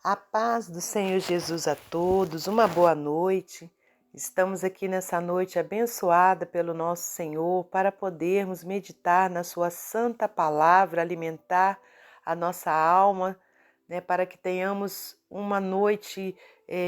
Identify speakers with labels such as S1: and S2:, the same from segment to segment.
S1: A paz do Senhor Jesus a todos, uma boa noite. Estamos aqui nessa noite abençoada pelo nosso Senhor para podermos meditar na Sua santa palavra, alimentar a nossa alma, para que tenhamos uma noite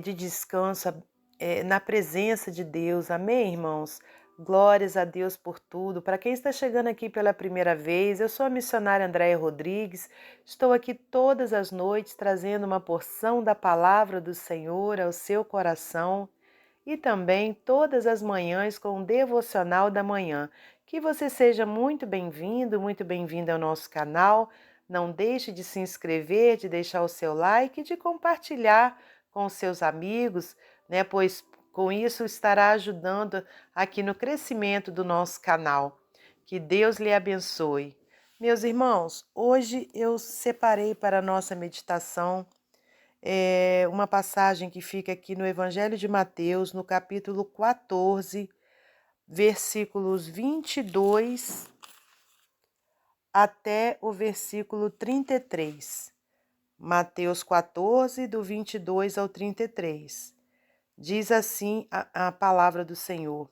S1: de descanso na presença de Deus. Amém, irmãos? Glórias a Deus por tudo. Para quem está chegando aqui pela primeira vez, eu sou a missionária Andréia Rodrigues. Estou aqui todas as noites trazendo uma porção da palavra do Senhor ao seu coração e também todas as manhãs com o devocional da manhã. Que você seja muito bem-vindo, muito bem-vinda ao nosso canal. Não deixe de se inscrever, de deixar o seu like e de compartilhar com os seus amigos, pois com isso estará ajudando aqui no crescimento do nosso canal. Que Deus lhe abençoe. Meus irmãos, hoje eu separei para a nossa meditação uma passagem que fica aqui no Evangelho de Mateus, no capítulo 14, versículos 22 até o versículo 33. Mateus 14, do 22 ao 33. Diz assim a palavra do Senhor.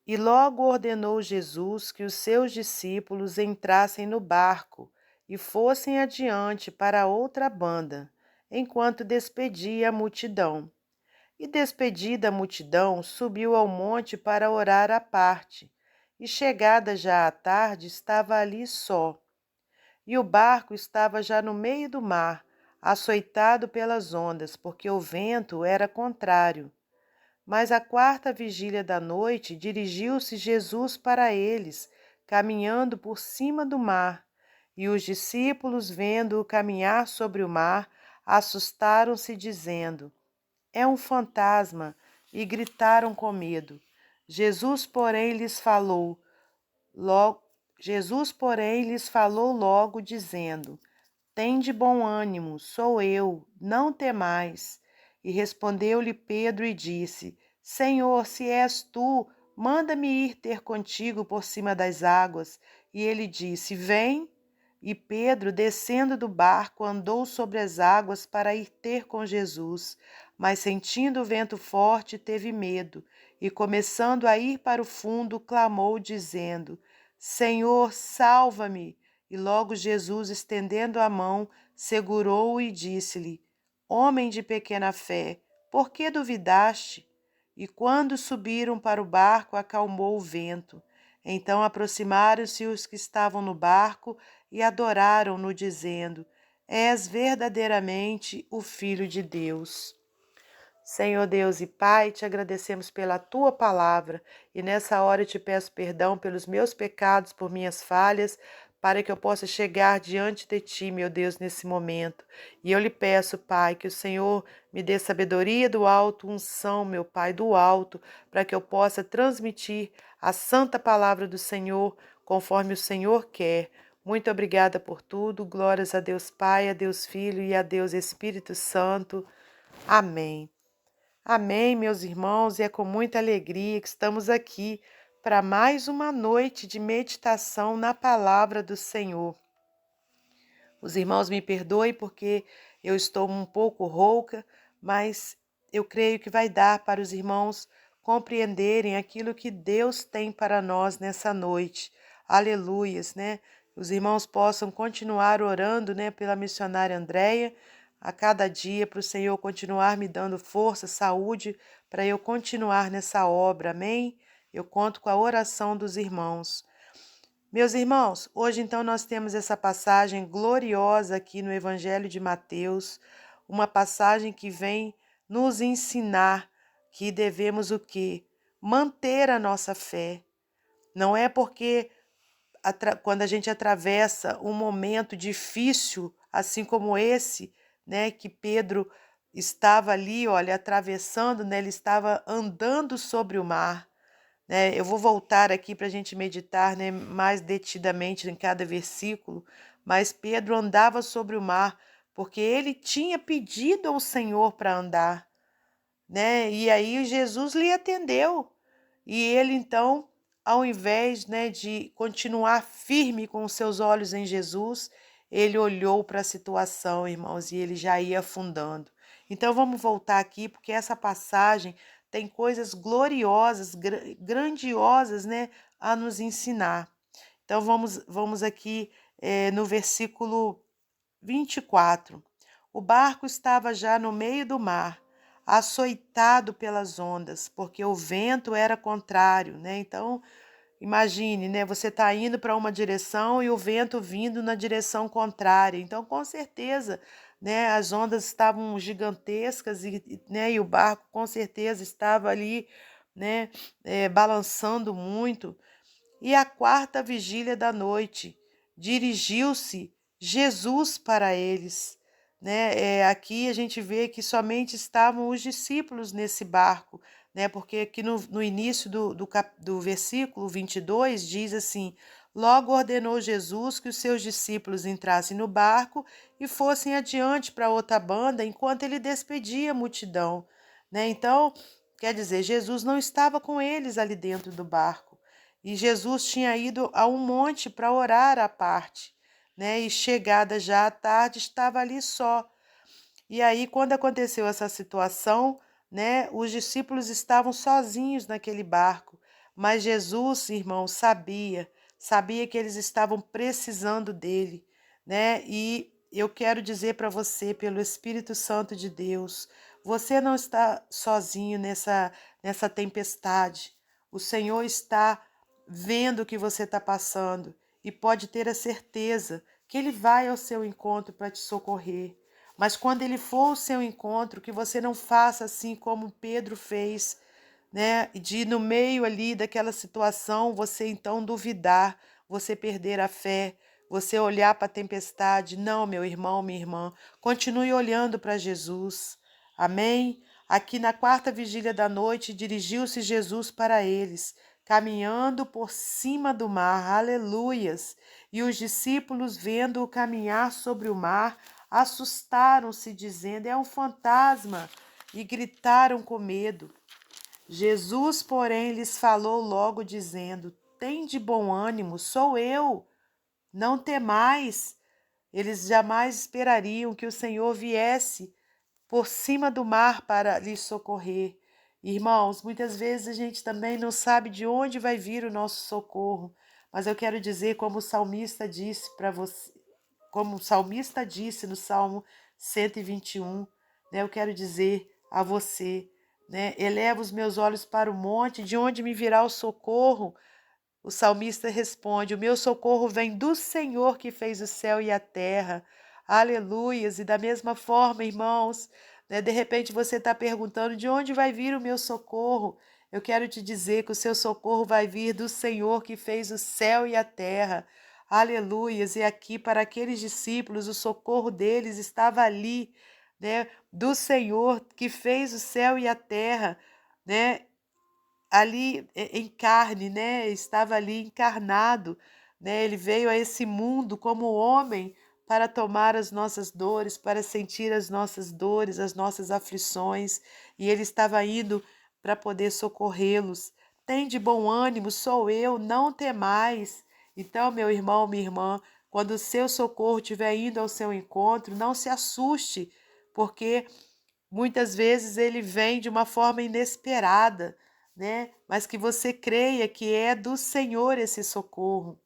S1: E logo ordenou Jesus que os seus discípulos entrassem no barco e fossem adiante para outra banda, enquanto despedia a multidão. E despedida a multidão, subiu ao monte para orar à parte, e chegada já a tarde, estava ali só. E o barco estava já no meio do mar, açoitado pelas ondas, porque o vento era contrário. Mas à quarta vigília da noite, dirigiu-se Jesus para eles, caminhando por cima do mar. E os discípulos, vendo-o caminhar sobre o mar, assustaram-se, dizendo: É um fantasma, e gritaram com medo. Jesus, porém, lhes falou logo, dizendo: Tende bom ânimo, sou eu, não temais. E respondeu-lhe Pedro e disse: Senhor, se és tu, manda-me ir ter contigo por cima das águas. E ele disse: Vem. E Pedro, descendo do barco, andou sobre as águas para ir ter com Jesus. Mas sentindo o vento forte, teve medo, e começando a ir para o fundo, clamou, dizendo: Senhor, salva-me. E logo Jesus, estendendo a mão, segurou-o e disse-lhe: Homem de pequena fé, por que duvidaste? E quando subiram para o barco, acalmou o vento. Então aproximaram-se os que estavam no barco e adoraram-no, dizendo: És verdadeiramente o Filho de Deus. Senhor Deus e Pai, te agradecemos pela tua palavra e nessa hora eu te peço perdão pelos meus pecados, por minhas falhas, para que eu possa chegar diante de ti, meu Deus, nesse momento. E eu lhe peço, Pai, que o Senhor me dê sabedoria do alto, unção, meu Pai, do alto, para que eu possa transmitir a santa palavra do Senhor conforme o Senhor quer. Muito obrigada por tudo. Glórias a Deus Pai, a Deus Filho e a Deus Espírito Santo. Amém. Amém, meus irmãos, e é com muita alegria que estamos aqui para mais uma noite de meditação na palavra do Senhor. Os irmãos me perdoem porque eu estou um pouco rouca, mas eu creio que vai dar para os irmãos compreenderem aquilo que Deus tem para nós nessa noite. Aleluias, né? Os irmãos possam continuar orando, pela missionária Andréia, a cada dia para o Senhor continuar me dando força, saúde, para eu continuar nessa obra, amém? Eu conto com a oração dos irmãos. Meus irmãos, hoje então nós temos essa passagem gloriosa aqui no Evangelho de Mateus, uma passagem que vem nos ensinar que devemos o quê? Manter a nossa fé. Não é porque quando a gente atravessa um momento difícil, assim como esse, que Pedro estava ali, olha, atravessando, ele estava andando sobre o mar. Eu vou voltar aqui para a gente meditar, mais detidamente em cada versículo, mas Pedro andava sobre o mar porque ele tinha pedido ao Senhor para andar, E aí Jesus lhe atendeu e ele então, ao invés, de continuar firme com os seus olhos em Jesus, ele olhou para a situação, irmãos, e ele já ia afundando. Então vamos voltar aqui, porque essa passagem tem coisas gloriosas, grandiosas, né, a nos ensinar. Então vamos aqui no versículo 24. O barco estava já no meio do mar, açoitado pelas ondas, porque o vento era contrário, né? Então, imagine, né? Você está indo para uma direção e o vento vindo na direção contrária. Então, com certeza, né? As ondas estavam gigantescas né? E o barco, com certeza, estava ali, né? Balançando muito. E à quarta vigília da noite, dirigiu-se Jesus para eles. Né? Aqui a gente vê que somente estavam os discípulos nesse barco, né? Porque aqui no início do versículo 22 diz assim: Logo ordenou Jesus que os seus discípulos entrassem no barco e fossem adiante para outra banda enquanto ele despedia a multidão. Né? Então, quer dizer, Jesus não estava com eles ali dentro do barco. E Jesus tinha ido a um monte para orar à parte, né? E chegada já à tarde, estava ali só. E aí, quando aconteceu essa situação, né? Os discípulos estavam sozinhos naquele barco. Mas Jesus, irmão, sabia que eles estavam precisando dele, né? E eu quero dizer para você, pelo Espírito Santo de Deus, você não está sozinho nessa tempestade. O Senhor está vendo o que você está passando e pode ter a certeza que Ele vai ao seu encontro para te socorrer. Mas quando Ele for ao seu encontro, que você não faça assim como Pedro fez, né? De no meio ali daquela situação, você então duvidar, você perder a fé, você olhar para a tempestade. Não, meu irmão, minha irmã, continue olhando para Jesus. Amém? Aqui na quarta vigília da noite, dirigiu-se Jesus para eles, caminhando por cima do mar. Aleluias! E os discípulos, vendo-o caminhar sobre o mar, assustaram-se, dizendo: É um fantasma! E gritaram com medo. Jesus, porém, lhes falou logo, dizendo: Tende bom ânimo, sou eu, não temais. Eles jamais esperariam que o Senhor viesse por cima do mar para lhes socorrer. Irmãos, muitas vezes a gente também não sabe de onde vai vir o nosso socorro, mas eu quero dizer, como o salmista disse para você, como o salmista disse no Salmo 121, né? Eu quero dizer a você, né? Eleva os meus olhos para o monte, de onde me virá o socorro? O salmista responde: O meu socorro vem do Senhor que fez o céu e a terra. Aleluias! E da mesma forma, irmãos, né, de repente você está perguntando: de onde vai vir o meu socorro? Eu quero te dizer que o seu socorro vai vir do Senhor que fez o céu e a terra. Aleluias! E aqui para aqueles discípulos, o socorro deles estava ali, né, do Senhor que fez o céu e a terra, né? Ali em carne, né? Estava ali encarnado, né? Ele veio a esse mundo como homem para tomar as nossas dores, para sentir as nossas dores, as nossas aflições, e ele estava indo para poder socorrê-los. Tem de bom ânimo, sou eu, não temais. Então, meu irmão, minha irmã, quando o seu socorro estiver indo ao seu encontro, não se assuste, porque muitas vezes ele vem de uma forma inesperada, né? Mas que você creia que é do Senhor esse socorro,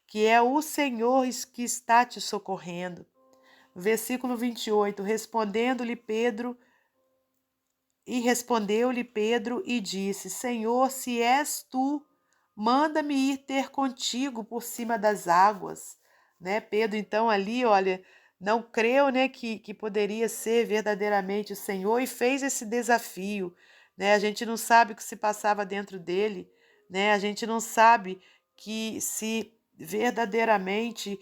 S1: que é o Senhor que está te socorrendo. Versículo 28, respondeu-lhe Pedro e disse: Senhor, se és tu, manda-me ir ter contigo por cima das águas. Né? Pedro, então, ali, olha, não creu, né, que poderia ser verdadeiramente o Senhor e fez esse desafio. Né? A gente não sabe o que se passava dentro dele, né? A gente não sabe que se verdadeiramente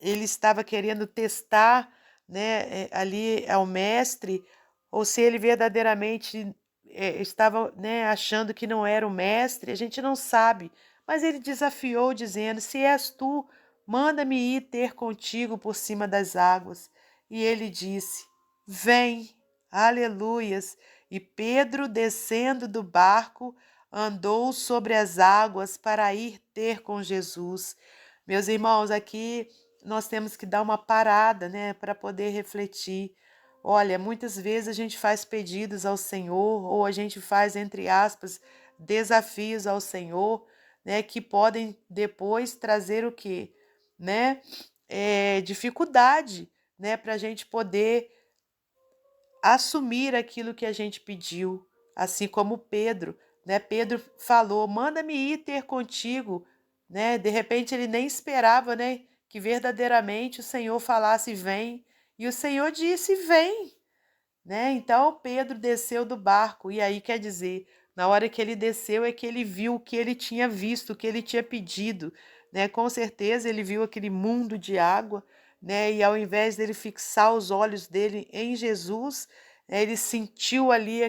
S1: ele estava querendo testar, né, ali ao mestre, ou se ele verdadeiramente estava, né, achando que não era o mestre, a gente não sabe. Mas ele desafiou, dizendo: Se és tu, manda-me ir ter contigo por cima das águas. E ele disse: Vem, aleluias. E Pedro, descendo do barco, andou sobre as águas para ir ter com Jesus. Meus irmãos, aqui nós temos que dar uma parada, né, para poder refletir. Olha, muitas vezes a gente faz pedidos ao Senhor, ou a gente faz, entre aspas, desafios ao Senhor, né, que podem depois trazer o quê? Né? Dificuldade, né, para a gente poder assumir aquilo que a gente pediu, assim como Pedro, né? Pedro falou: "Manda-me ir ter contigo", né? De repente ele nem esperava, né, que verdadeiramente o Senhor falasse: "Vem", e o Senhor disse: "Vem", né? Então Pedro desceu do barco, e aí quer dizer, na hora que ele desceu é que ele viu o que ele tinha visto, o que ele tinha pedido, né? Com certeza ele viu aquele mundo de água, né? E ao invés dele fixar os olhos dele em Jesus, né, ele sentiu ali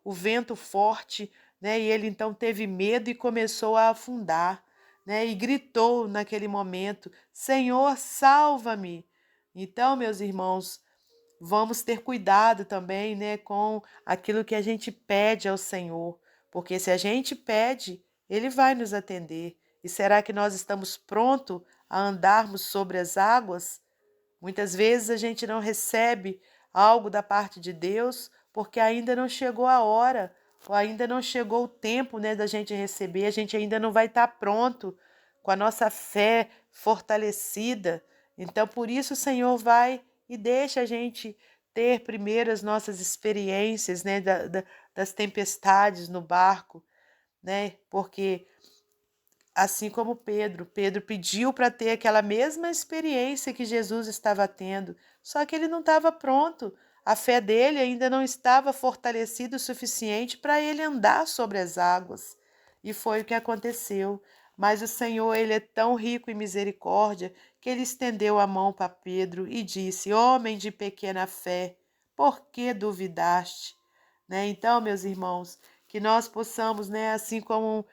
S1: o vento forte, né? E ele então teve medo e começou a afundar, né? E gritou naquele momento: "Senhor, salva-me!" Então, meus irmãos, vamos ter cuidado também, né, com aquilo que a gente pede ao Senhor, porque se a gente pede, Ele vai nos atender. E será que nós estamos prontos a andarmos sobre as águas? Muitas vezes a gente não recebe algo da parte de Deus porque ainda não chegou a hora, ou ainda não chegou o tempo, né, da gente receber, a gente ainda não vai estar pronto com a nossa fé fortalecida. Então, por isso o Senhor vai e deixa a gente ter primeiro as nossas experiências, né, das tempestades no barco, né, porque assim como Pedro pediu para ter aquela mesma experiência que Jesus estava tendo, só que ele não estava pronto. A fé dele ainda não estava fortalecida o suficiente para ele andar sobre as águas. E foi o que aconteceu. Mas o Senhor, ele é tão rico em misericórdia que ele estendeu a mão para Pedro e disse: "Homem de pequena fé, por que duvidaste?" Né? Então, meus irmãos, que nós possamos, né, assim como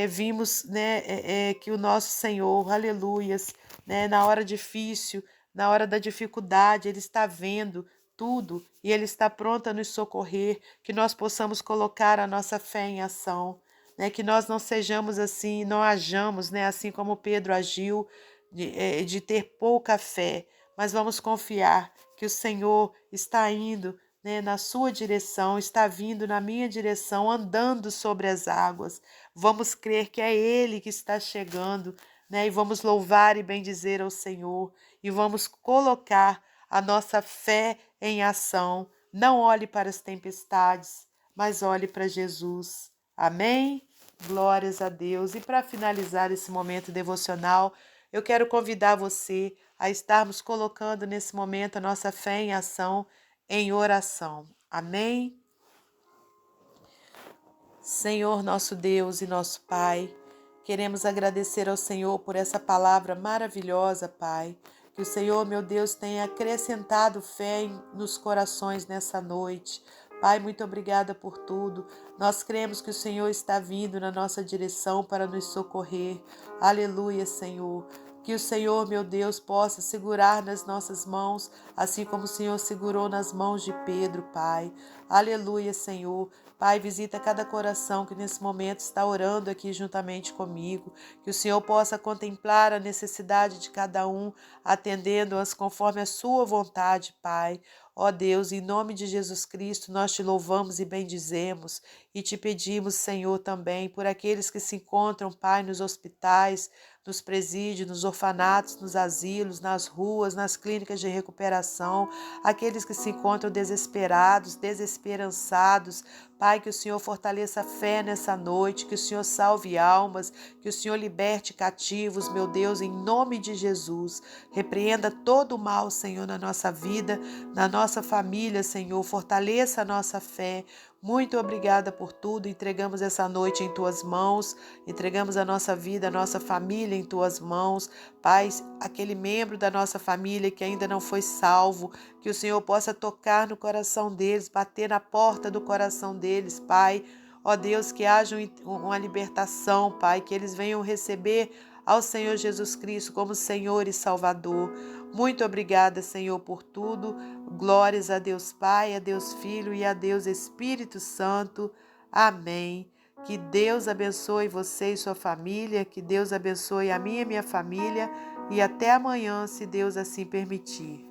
S1: vimos, né, que o nosso Senhor, aleluias, né, na hora difícil, na hora da dificuldade, Ele está vendo tudo e Ele está pronto a nos socorrer, que nós possamos colocar a nossa fé em ação, né, que nós não sejamos assim, não hajamos, né, assim como Pedro agiu, de ter pouca fé, mas vamos confiar que o Senhor está indo, né, na sua direção, está vindo na minha direção, andando sobre as águas. Vamos crer que é Ele que está chegando, né? E vamos louvar e bendizer ao Senhor. E vamos colocar a nossa fé em ação. Não olhe para as tempestades, mas olhe para Jesus. Amém? Glórias a Deus. E para finalizar esse momento devocional, eu quero convidar você a estarmos colocando nesse momento a nossa fé em ação, em oração. Amém? Senhor, nosso Deus e nosso Pai, queremos agradecer ao Senhor por essa palavra maravilhosa, Pai. Que o Senhor, meu Deus, tenha acrescentado fé nos corações nessa noite. Pai, muito obrigada por tudo. Nós cremos que o Senhor está vindo na nossa direção para nos socorrer. Aleluia, Senhor. Que o Senhor, meu Deus, possa segurar nas nossas mãos, assim como o Senhor segurou nas mãos de Pedro, Pai. Aleluia, Senhor. Pai, visita cada coração que nesse momento está orando aqui juntamente comigo. Que o Senhor possa contemplar a necessidade de cada um, atendendo-as conforme a sua vontade, Pai. Ó Deus, em nome de Jesus Cristo, nós te louvamos e bendizemos e te pedimos, Senhor, também por aqueles que se encontram, Pai, nos hospitais, nos presídios, nos orfanatos, nos asilos, nas ruas, nas clínicas de recuperação, aqueles que se encontram desesperados, desesperançados. Pai, que o Senhor fortaleça a fé nessa noite, que o Senhor salve almas, que o Senhor liberte cativos, meu Deus, em nome de Jesus. Repreenda todo o mal, Senhor, na nossa vida, na nossa família, Senhor. Fortaleça a nossa fé. Muito obrigada por tudo. Entregamos essa noite em tuas mãos, entregamos a nossa vida, a nossa família em tuas mãos. Pai, aquele membro da nossa família que ainda não foi salvo, que o Senhor possa tocar no coração deles, bater na porta do coração deles, Pai. Ó Deus, que haja uma libertação, Pai, que eles venham receber ao Senhor Jesus Cristo como Senhor e Salvador. Muito obrigada, Senhor, por tudo. Glórias a Deus Pai, a Deus Filho e a Deus Espírito Santo. Amém. Que Deus abençoe você e sua família, que Deus abençoe a minha e minha família, e até amanhã, se Deus assim permitir.